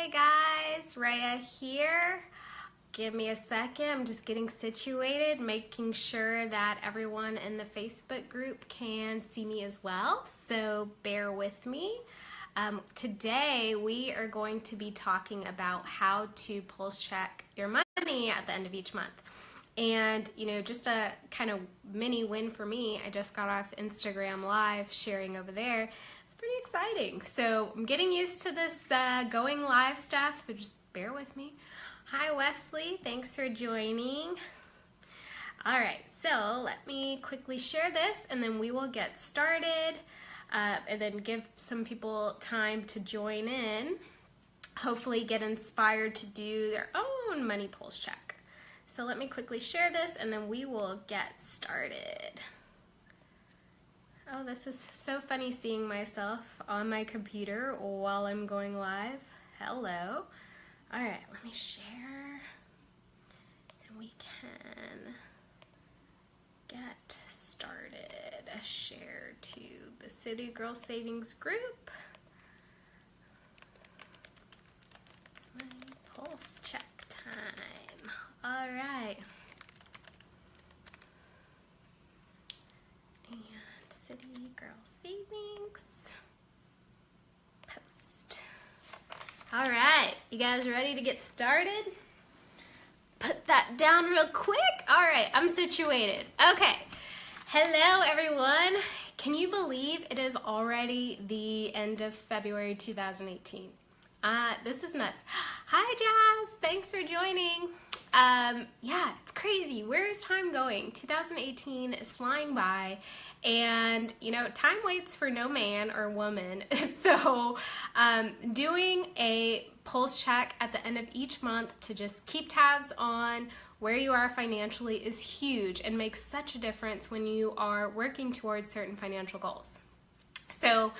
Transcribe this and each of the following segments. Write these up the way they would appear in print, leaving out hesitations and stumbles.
Hey guys, Rhea here. Give me a second, I'm just getting situated, making sure that everyone in the Facebook group can see me as well, so bear with me. Today we are going to be talking about how to pulse check your money at the end of each month. And, just a kind of mini win for me, I just got off Instagram Live sharing over there. It's pretty exciting. So I'm getting used to this going live stuff, so just bear with me. Hi, Wesley. Thanks for joining. All right, so let me quickly share this, and then we will get started, and then give some people time to join in, hopefully get inspired to do their own money pulse check. So let me quickly share this and then we will get started. Oh, this is so funny seeing myself on my computer while I'm going live. Hello. All right, let me share and we can get started. Share to the City Girl Savings Group. Money pulse check time. All right. And City Girl Savings post. All right, you guys ready to get started? Put that down real quick. All right, I'm situated. Okay. Hello, everyone. Can you believe it is already the end of February 2018? This is nuts. Hi, Jazz. Thanks for joining. Yeah, it's crazy. Where is time going? 2018 is flying by, and time waits for no man or woman. So doing a pulse check at the end of each month to just keep tabs on where you are financially is huge and makes such a difference when you are working towards certain financial goals. So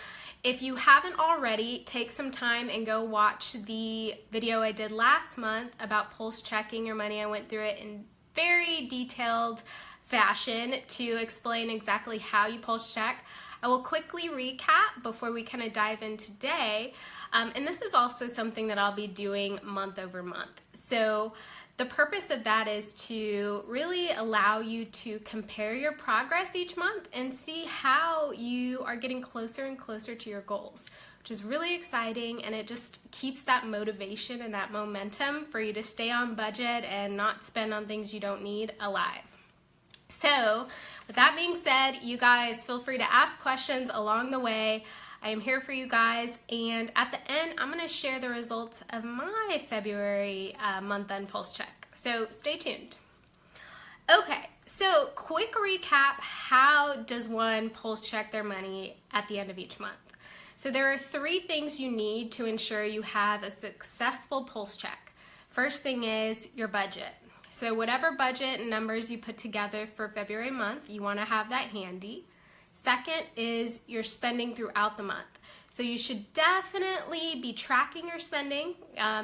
if you haven't already, take some time and go watch the video I did last month about pulse checking your money. I went through it in very detailed fashion to explain exactly how you pulse check. I will quickly recap before we kind of dive in today. And this is also something that I'll be doing month over month. So the purpose of that is to really allow you to compare your progress each month and see how you are getting closer and closer to your goals, which is really exciting, and it just keeps that motivation and that momentum for you to stay on budget and not spend on things you don't need alive. So with that being said, you guys feel free to ask questions along the way. I am here for you guys, and at the end, I'm going to share the results of my February month-end pulse check. So stay tuned. Okay, so quick recap, how does one pulse check their money at the end of each month? So there are 3 things you need to ensure you have a successful pulse check. First thing is your budget. So whatever budget and numbers you put together for February month, you want to have that handy. Second is your spending throughout the month. So you should definitely be tracking your spending.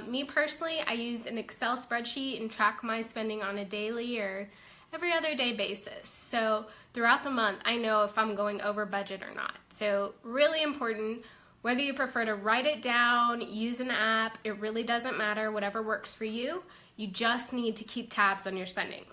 Me personally, I use an Excel spreadsheet and track my spending on a daily or every other day basis. So throughout the month, I know if I'm going over budget or not. So really important, whether you prefer to write it down, use an app, it really doesn't matter, whatever works for you. You just need to keep tabs on your spending.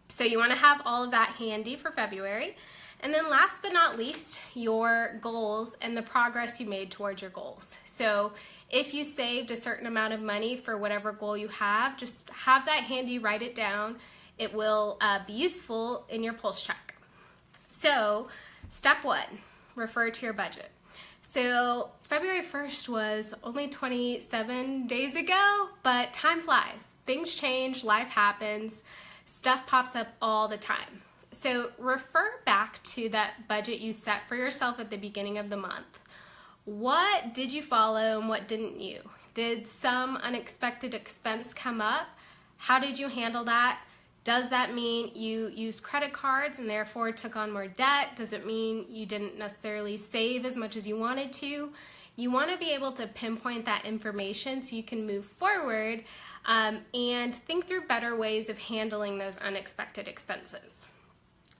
So you want to have all of that handy for February. And then last but not least, your goals and the progress you made towards your goals. So if you saved a certain amount of money for whatever goal you have, just have that handy, write it down. It will be useful in your pulse check. So step 1, refer to your budget. So February 1st was only 27 days ago, but time flies. Things change, life happens, stuff pops up all the time. So refer back to that budget you set for yourself at the beginning of the month. What did you follow and what didn't you? Did some unexpected expense come up? How did you handle that? Does that mean you used credit cards and therefore took on more debt? Does it mean you didn't necessarily save as much as you wanted to? You want to be able to pinpoint that information so you can move forward and think through better ways of handling those unexpected expenses.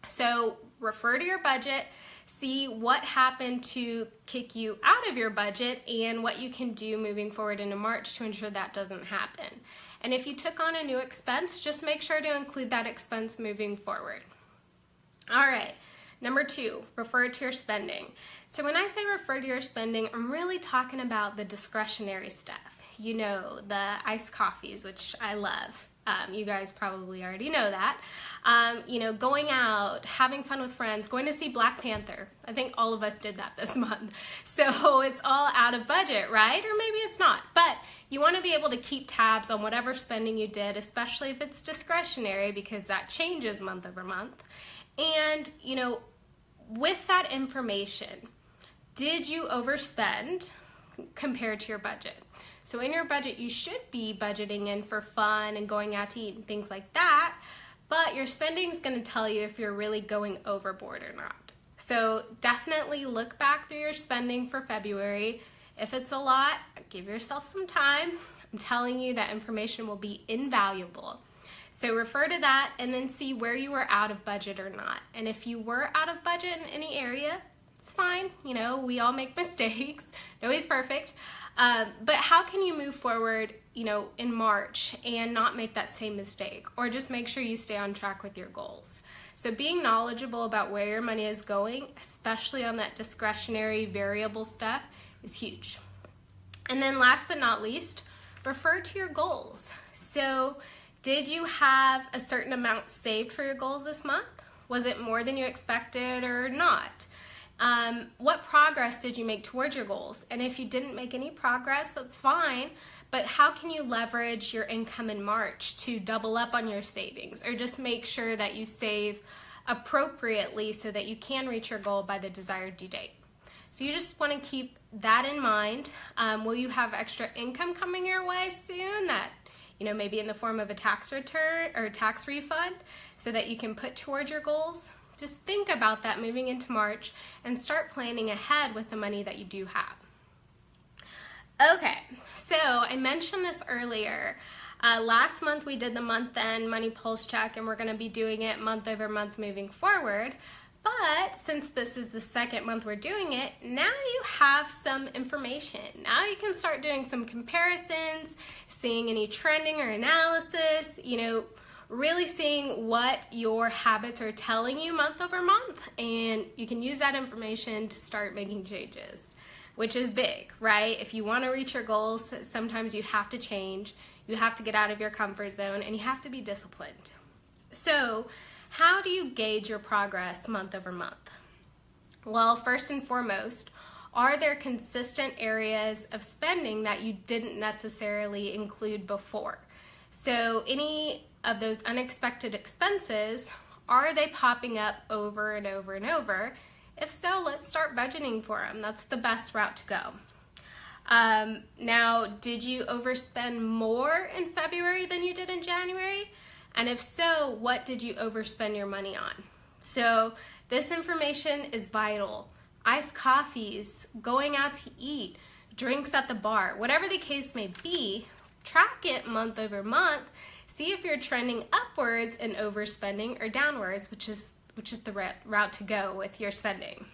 So refer to your budget, see what happened to kick you out of your budget and what you can do moving forward into March to ensure that doesn't happen. And if you took on a new expense, just make sure to include that expense moving forward. All right, number 2, refer to your spending. So when I say refer to your spending, I'm really talking about the discretionary stuff. You know, the iced coffees, which I love. You guys probably already know that. You know, going out, having fun with friends, going to see Black Panther. I think all of us did that this month. So it's all out of budget, right? Or maybe it's not. But you want to be able to keep tabs on whatever spending you did, especially if it's discretionary, because that changes month over month. And, you know, with that information, did you overspend compared to your budget? So in your budget, you should be budgeting in for fun and going out to eat and things like that, but your spending is going to tell you if you're really going overboard or not. So definitely look back through your spending for February. If it's a lot, give yourself some time. I'm telling you that information will be invaluable. So refer to that and then see where you were out of budget or not. And if you were out of budget in any area, it's fine. You know, we all make mistakes. Nobody's perfect. But how can you move forward, you know, in March and not make that same mistake, or just make sure you stay on track with your goals? So being knowledgeable about where your money is going, especially on that discretionary variable stuff, is huge. And then last but not least, refer to your goals. So did you have a certain amount saved for your goals this month? Was it more than you expected or not? What progress did you make towards your goals? And if you didn't make any progress, that's fine, but how can you leverage your income in March to double up on your savings, or just make sure that you save appropriately so that you can reach your goal by the desired due date? So you just want to keep that in mind. Will you have extra income coming your way soon that, you know, maybe in the form of a tax return or tax refund so that you can put towards your goals? Just think about that moving into March and start planning ahead with the money that you do have. Okay, so I mentioned this earlier. Last month we did the month-end money pulse check, and we're going to be doing it month over month moving forward. But since this is the second month we're doing it, now you have some information. Now you can start doing some comparisons, seeing any trending or analysis, you know, really seeing what your habits are telling you month over month, and you can use that information to start making changes, which is big, right? If you want to reach your goals, sometimes you have to change, you have to get out of your comfort zone, and you have to be disciplined. So how do you gauge your progress month over month? Well, first and foremost, are there consistent areas of spending that you didn't necessarily include before? So any of those unexpected expenses, are they popping up over and over and over? If so, let's start budgeting for them. That's the best route to go. Now, did you overspend more in February than you did in January? And if so, what did you overspend your money on? So this information is vital. Iced coffees, going out to eat, drinks at the bar, whatever the case may be, track it month over month. See if you're trending upwards in overspending or downwards, which is the route to go with your spending.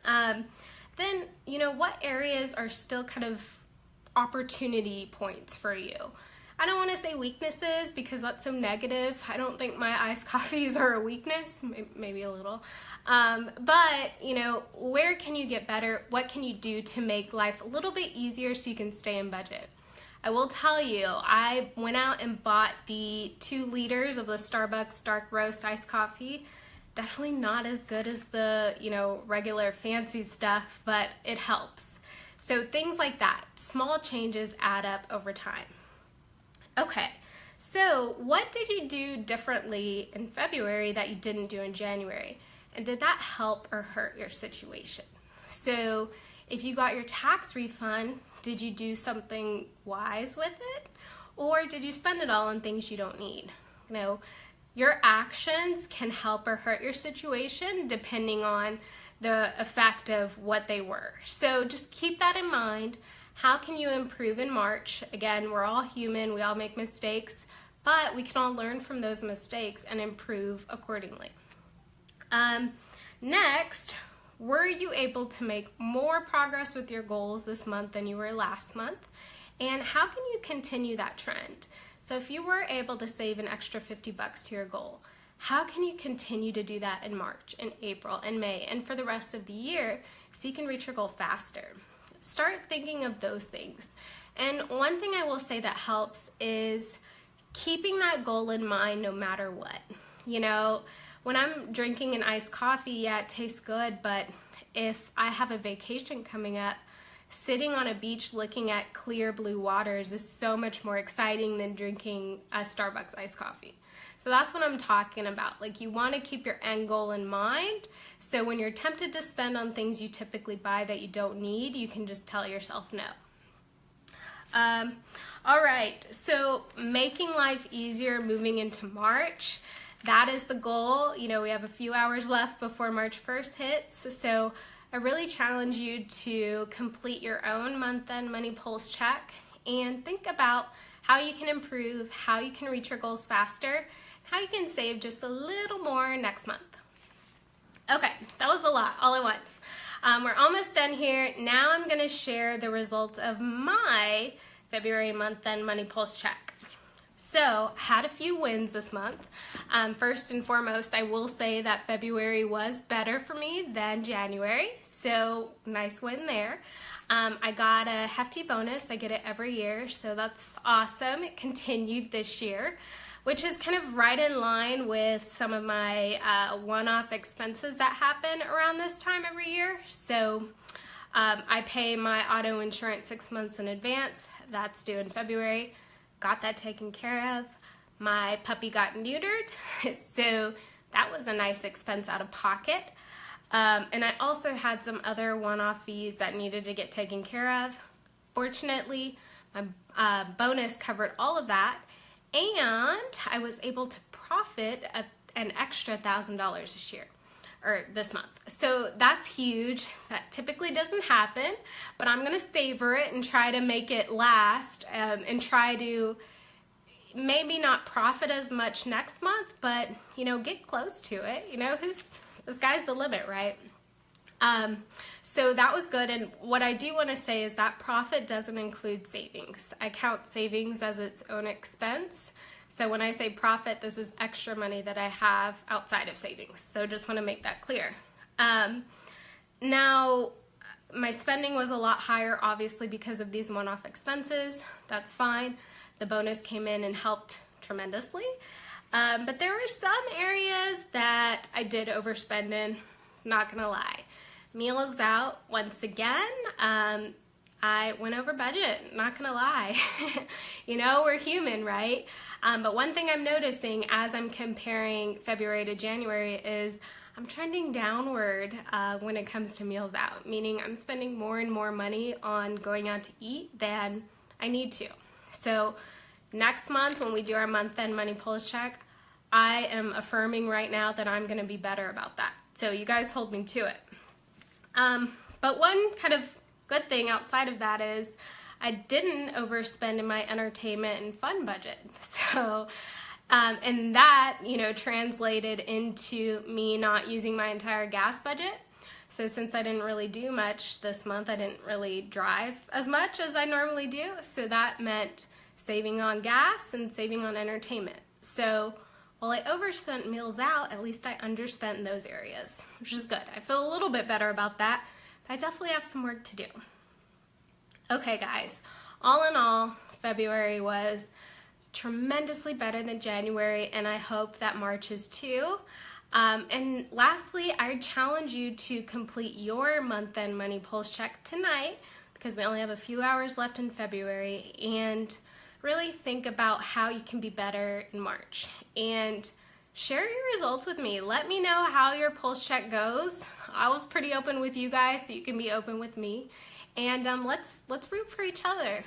Then, you know, what areas are still kind of opportunity points for you? I don't want to say weaknesses because that's so negative. I don't think my iced coffees are a weakness, maybe a little. But, you know, where can you get better? What can you do to make life a little bit easier so you can stay in budget? I will tell you, I went out and bought the 2 liters of the Starbucks dark roast iced coffee. Definitely not as good as the, you know, regular fancy stuff, but it helps. So things like that, small changes add up over time. Okay, so what did you do differently in February that you didn't do in January? And did that help or hurt your situation? So if you got your tax refund, did you do something wise with it? Or did you spend it all on things you don't need? You know, your actions can help or hurt your situation depending on the effect of what they were. So just keep that in mind. How can you improve in March? Again, we're all human, we all make mistakes, but we can all learn from those mistakes and improve accordingly. Next, were you able to make more progress with your goals this month than you were last month? And how can you continue that trend? So if you were able to save an extra $50 to your goal, how can you continue to do that in March, in April, and May, and for the rest of the year so you can reach your goal faster? Start thinking of those things. And one thing I will say that helps is keeping that goal in mind no matter what. You know, when I'm drinking an iced coffee, yeah, it tastes good, but if I have a vacation coming up, sitting on a beach looking at clear blue waters is so much more exciting than drinking a Starbucks iced coffee. So that's what I'm talking about. Like, you want to keep your end goal in mind, so when you're tempted to spend on things you typically buy that you don't need, you can just tell yourself no. All right, so making life easier moving into March, that is the goal. You know, we have a few hours left before March 1st hits, so I really challenge you to complete your own month-end money pulse check and think about how you can improve, how you can reach your goals faster, how you can save just a little more next month. Okay, that was a lot all at once. We're almost done here. Now I'm going to share the results of my February month-end money pulse check. So, had a few wins this month. First and foremost, I will say that February was better for me than January, so nice win there. I got a hefty bonus. I get it every year, so that's awesome. It continued this year, which is kind of right in line with some of my one-off expenses that happen around this time every year. So I pay my auto insurance 6 months in advance. That's due in February. Got that taken care of. My puppy got neutered, so that was a nice expense out of pocket. And I also had some other one-off fees that needed to get taken care of. Fortunately, my bonus covered all of that, and I was able to profit an extra $1,000 this year, or this month. So that's huge. That typically doesn't happen, but I'm gonna savor it and try to make it last, and try to maybe not profit as much next month, but, you know, get close to it. You know, the sky's the limit, right? So that was good, and what I do want to say is that profit doesn't include savings. I count savings as its own expense. So when I say profit, this is extra money that I have outside of savings. So just want to make that clear. Now, my spending was a lot higher, obviously, because of these one-off expenses. That's fine. The bonus came in and helped tremendously. But there were some areas that I did overspend in, not gonna lie. Meals out, once again, I went over budget, not gonna lie. You know, we're human, right? But one thing I'm noticing as I'm comparing February to January is I'm trending downward when it comes to meals out, meaning I'm spending more and more money on going out to eat than I need to. So next month when we do our month-end money pulse check, I am affirming right now that I'm gonna be better about that. So you guys hold me to it. But one kind of good thing outside of that is I didn't overspend in my entertainment and fun budget. So, and that, you know, translated into me not using my entire gas budget. So since I didn't really do much this month, I didn't really drive as much as I normally do. So that meant saving on gas and saving on entertainment. So while I overspent meals out, at least I underspent in those areas, which is good. I feel a little bit better about that, but I definitely have some work to do. Okay, guys, all in all, February was tremendously better than January, and I hope that March is too. And lastly, I challenge you to complete your month-end money pulse check tonight, because we only have a few hours left in February, and really think about how you can be better in March. And share your results with me. Let me know how your pulse check goes. I was pretty open with you guys, so you can be open with me. And let's root for each other.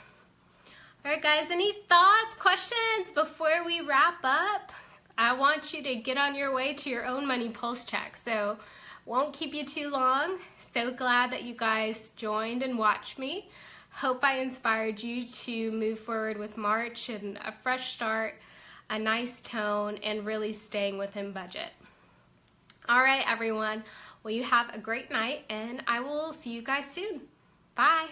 All right, guys, any thoughts, questions before we wrap up? I want you to get on your way to your own money pulse check, so won't keep you too long. So glad that you guys joined and watched me. Hope I inspired you to move forward with March and a fresh start, a nice tone, and really staying within budget. All right, everyone. Well, you have a great night, and I will see you guys soon. Bye.